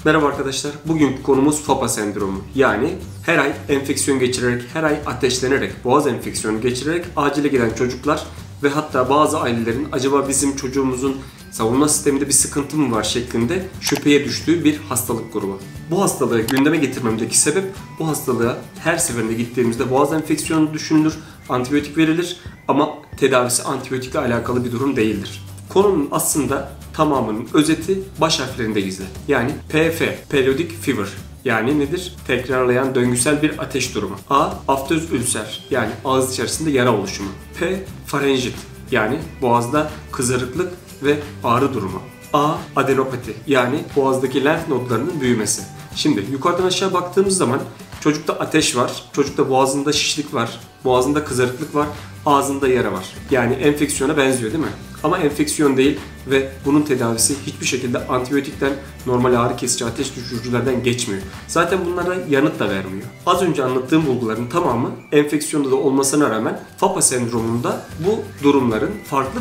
Merhaba arkadaşlar. Bugünkü konumuz FAPA sendromu. Yani her ay enfeksiyon geçirerek, her ay ateşlenerek, boğaz enfeksiyonu geçirerek acile giden çocuklar ve hatta bazı ailelerin acaba bizim çocuğumuzun savunma sisteminde bir sıkıntı mı var şeklinde şüpheye düştüğü bir hastalık grubu. Bu hastalığı gündeme getirmemdeki sebep, bu hastalığa her seferinde gittiğimizde boğaz enfeksiyonu düşünülür, antibiyotik verilir ama tedavisi antibiyotikle alakalı bir durum değildir. Konunun aslında tamamının özeti baş harflerinde gizli. Yani PF, Periodic Fever. Yani nedir? Tekrarlayan döngüsel bir ateş durumu. A. Aftöz ülser. Yani ağız içerisinde yara oluşumu. P. Farenjit. Yani boğazda kızarıklık ve ağrı durumu. A. Adenopati. Yani boğazdaki lenf nodlarının büyümesi. Şimdi yukarıdan aşağı baktığımız zaman çocukta ateş var, çocukta boğazında şişlik var, boğazında kızarıklık var, ağzında yara var. Yani enfeksiyona benziyor değil mi? Ama enfeksiyon değil ve bunun tedavisi hiçbir şekilde antibiyotikten, normal ağrı kesici, ateş düşürücülerden geçmiyor. Zaten bunlara yanıt da vermiyor. Az önce anlattığım bulguların tamamı enfeksiyonda da olmasına rağmen FAPA sendromunda bu durumların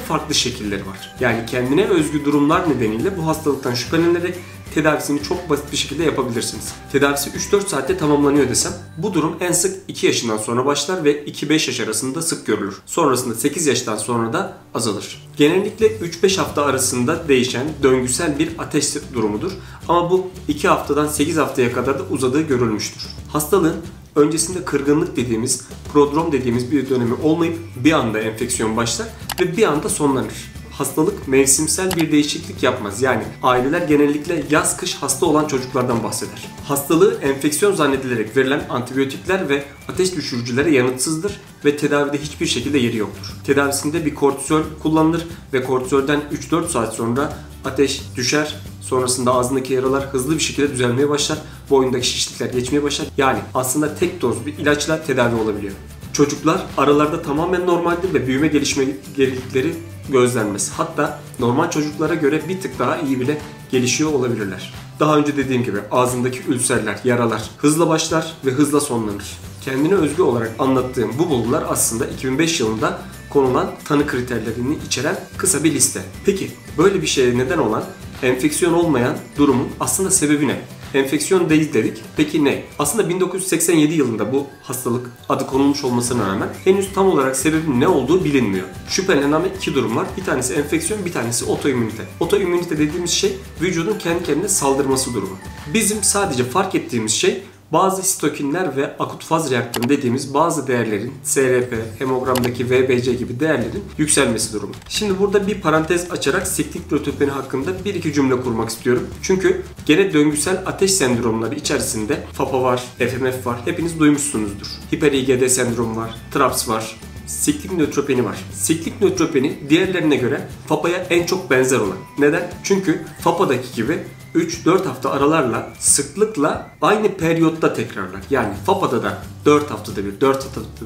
farklı şekilleri var. Yani kendine özgü durumlar nedeniyle bu hastalıktan şüphelenerek tedavisini çok basit bir şekilde yapabilirsiniz. Tedavisi 3-4 saatte tamamlanıyor desem, bu durum en sık 2 yaşından sonra başlar ve 2-5 yaş arasında sık görülür. Sonrasında 8 yaştan sonra da azalır. Genellikle 3-5 hafta arasında değişen döngüsel bir ateş durumudur. Ama bu 2 haftadan 8 haftaya kadar da uzadığı görülmüştür. Hastalığın öncesinde kırgınlık dediğimiz, prodrom dediğimiz bir dönemi olmayıp bir anda enfeksiyon başlar ve bir anda sonlanır. Hastalık mevsimsel bir değişiklik yapmaz. Yani aileler genellikle yaz-kış hasta olan çocuklardan bahseder. Hastalığı enfeksiyon zannedilerek verilen antibiyotikler ve ateş düşürücülere yanıtsızdır ve tedavide hiçbir şekilde yeri yoktur. Tedavisinde bir kortizol kullanılır ve kortizolden 3-4 saat sonra ateş düşer. Sonrasında ağzındaki yaralar hızlı bir şekilde düzelmeye başlar. Boyundaki şişlikler geçmeye başlar. Yani aslında tek doz bir ilaçla tedavi olabiliyor. Çocuklar aralarda tamamen normaldir ve büyüme gelişme gerilikleri gözlenmez. Hatta normal çocuklara göre bir tık daha iyi bile gelişiyor olabilirler. Daha önce dediğim gibi ağzındaki ülserler, yaralar hızla başlar ve hızla sonlanır. Kendine özgü olarak anlattığım bu bulgular aslında 2005 yılında konulan tanı kriterlerini içeren kısa bir liste. Peki böyle bir şeye neden olan enfeksiyon olmayan durumun aslında sebebi ne? Enfeksiyon değil dedik. Peki ne? Aslında 1987 yılında bu hastalık adı konulmuş olmasına rağmen henüz tam olarak sebebin ne olduğu bilinmiyor. Şüphelenen iki durum var. Bir tanesi enfeksiyon, bir tanesi otoimmünite. Otoimmünite dediğimiz şey vücudun kendi kendine saldırması durumu. Bizim sadece fark ettiğimiz şey bazı sitokinler ve akut faz reaktörü dediğimiz bazı değerlerin SRP, hemogramdaki VBC gibi değerlerin yükselmesi durumu. Şimdi burada bir parantez açarak siklik nötropeni hakkında bir iki cümle kurmak istiyorum. Çünkü gene döngüsel ateş sendromları içerisinde FAPA var, FMF var. Hepiniz duymuşsunuzdur. Hiper IgD sendromu var, TRAPS var. Siklik nötropeni var. Siklik nötropeni diğerlerine göre FAPA'ya en çok benzer olan. Neden? Çünkü FAPA'daki gibi 3-4 hafta aralarla sıklıkla aynı periyotta tekrarlar. Yani FAPA'da da 4 haftada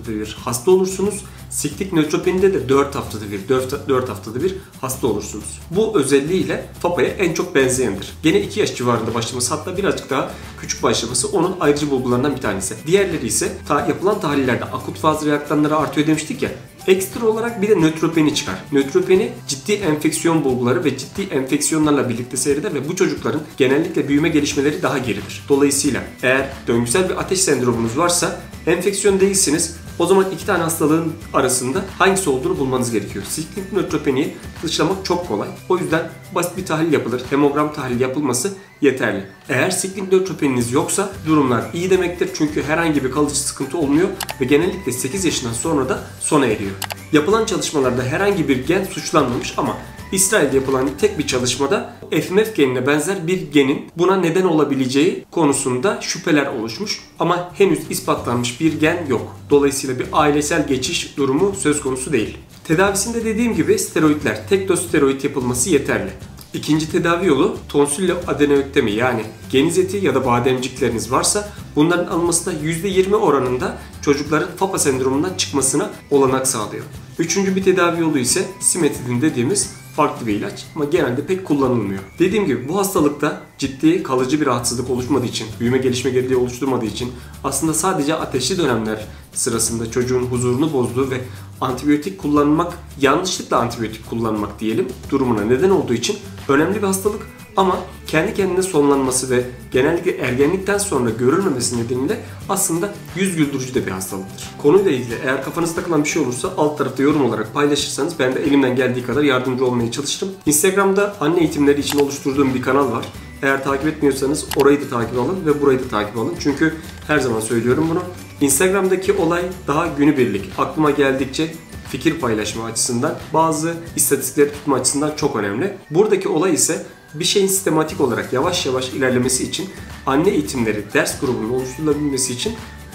bir hasta olursunuz. Siklik nötropenide de 4 haftada bir hasta olursunuz. Bu özelliğiyle FAPA'ya en çok benzeyendir. Gene 2 yaş civarında başlaması, hatta birazcık daha küçük başlaması onun ayrıcı bulgularından bir tanesi. Diğerleri ise yapılan tahlillerde akut faz reaksiyonları artıyor demiştik ya. Ekstra olarak bir de nötropeni çıkar. Nötropeni ciddi enfeksiyon bulguları ve ciddi enfeksiyonlarla birlikte seyreder ve bu çocukların genellikle büyüme gelişmeleri daha geridir. Dolayısıyla eğer döngüsel bir ateş sendromunuz varsa enfeksiyon değilsiniz. O zaman iki tane hastalığın arasında hangisi olduğunu bulmanız gerekiyor. Siklik nötropeniyi dışlamak çok kolay. O yüzden basit bir tahlil yapılır. Hemogram tahlili yapılması yeterli. Eğer siklik nötropeniniz yoksa durumlar iyi demektir. Çünkü herhangi bir kalıcı sıkıntı olmuyor ve genellikle 8 yaşından sonra da sona eriyor. Yapılan çalışmalarda herhangi bir gen suçlanmamış ama İsrail'de yapılan tek bir çalışmada FMF genine benzer bir genin buna neden olabileceği konusunda şüpheler oluşmuş ama henüz ispatlanmış bir gen yok. Dolayısıyla bir ailesel geçiş durumu söz konusu değil. Tedavisinde dediğim gibi steroidler, tek doz steroid yapılması yeterli. İkinci tedavi yolu tonsülle adenoektomi, yani geniz eti ya da bademcikleriniz varsa bunların alınması da %20 oranında çocukların FAPA sendromundan çıkmasına olanak sağlıyor. Üçüncü bir tedavi yolu ise simetidin dediğimiz farklı bir ilaç ama genelde pek kullanılmıyor. Dediğim gibi bu hastalıkta ciddi kalıcı bir rahatsızlık oluşmadığı için, büyüme gelişme geriliği oluşturmadığı için aslında sadece ateşli dönemler sırasında çocuğun huzurunu bozduğu ve antibiyotik kullanmak, yanlışlıkla antibiyotik kullanmak diyelim durumuna neden olduğu için önemli bir hastalık Ama kendi kendine sonlanması ve genellikle ergenlikten sonra görülmemesi nedeniyle aslında yüz güldürücü de bir hastalıktır. Konuyla ilgili eğer kafanıza takılan bir şey olursa alt tarafta yorum olarak paylaşırsanız ben de elimden geldiği kadar yardımcı olmaya çalışırım. Instagram'da anne eğitimleri için oluşturduğum bir kanal var. Eğer takip etmiyorsanız orayı da takip alın ve burayı da takip alın. Çünkü her zaman söylüyorum bunu. Instagram'daki olay daha günübirlik, aklıma geldikçe fikir paylaşma açısından, bazı istatistikleri tutma açısından çok önemli. Buradaki olay ise bir şeyin sistematik olarak yavaş yavaş ilerlemesi için anne eğitimleri ders grubunun oluşturulabilmesi için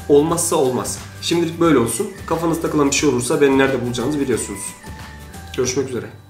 olmazsa olmaz. Şimdilik böyle olsun. Kafanızda takılan bir şey olursa beni nerede bulacağınızı biliyorsunuz. Görüşmek üzere.